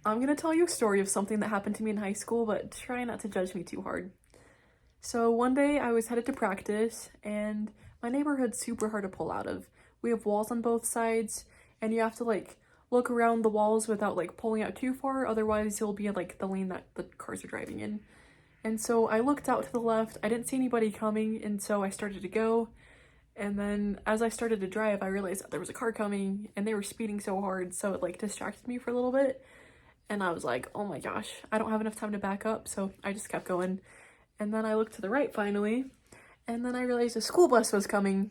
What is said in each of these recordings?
I'm gonna tell you a story of something that happened to me in high school, but try not to judge me too hard. So one day I was headed to practice, and my neighborhood's super hard to pull out of. We have walls on both sides, and you have to like look around the walls without like pulling out too far, otherwise you'll be in like the lane that the cars are driving in. And so I looked out to the left, I didn't see anybody coming, and so I started to go. And then as I started to drive, I realized that there was a car coming and they were speeding so hard, so it like distracted me for a little bit. And I was like, oh my gosh, I don't have enough time to back up. So I just kept going. And then I looked to the right finally. And then I realized a school bus was coming.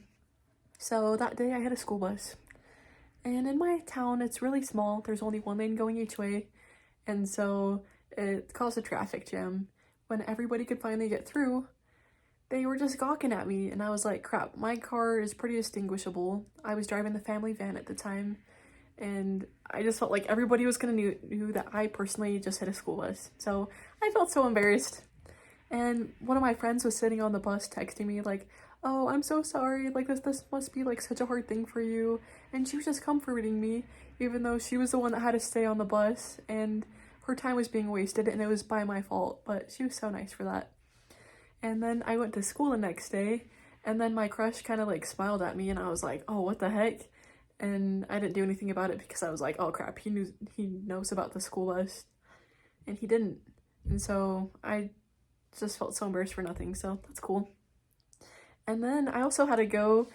So that day I had a school bus. And in my town, it's really small. There's only one lane going each way. And so it caused a traffic jam. When everybody could finally get through, they were just gawking at me. And I was like, crap, my car is pretty distinguishable. I was driving the family van at the time. And I just felt like everybody was gonna knew that I personally just hit a school bus. So I felt so embarrassed. And one of my friends was sitting on the bus texting me like, oh, I'm so sorry, like this must be like such a hard thing for you. And she was just comforting me, even though she was the one that had to stay on the bus and her time was being wasted and it was by my fault, but she was so nice for that. And then I went to school the next day, and then my crush kind of like smiled at me and I was like, oh, what the heck? And I didn't do anything about it because I was like, oh crap, he knows about the school bus, and he didn't. And so I just felt so embarrassed for nothing, so that's cool. And then I also had to go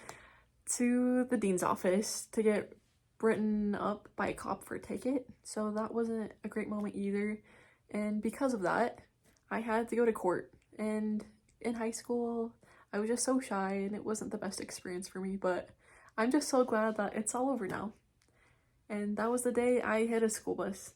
to the dean's office to get written up by a cop for a ticket, so that wasn't a great moment either. And because of that, I had to go to court. And in high school, I was just so shy and it wasn't the best experience for me, but I'm just so glad that it's all over now. And that was the day I hit a school bus.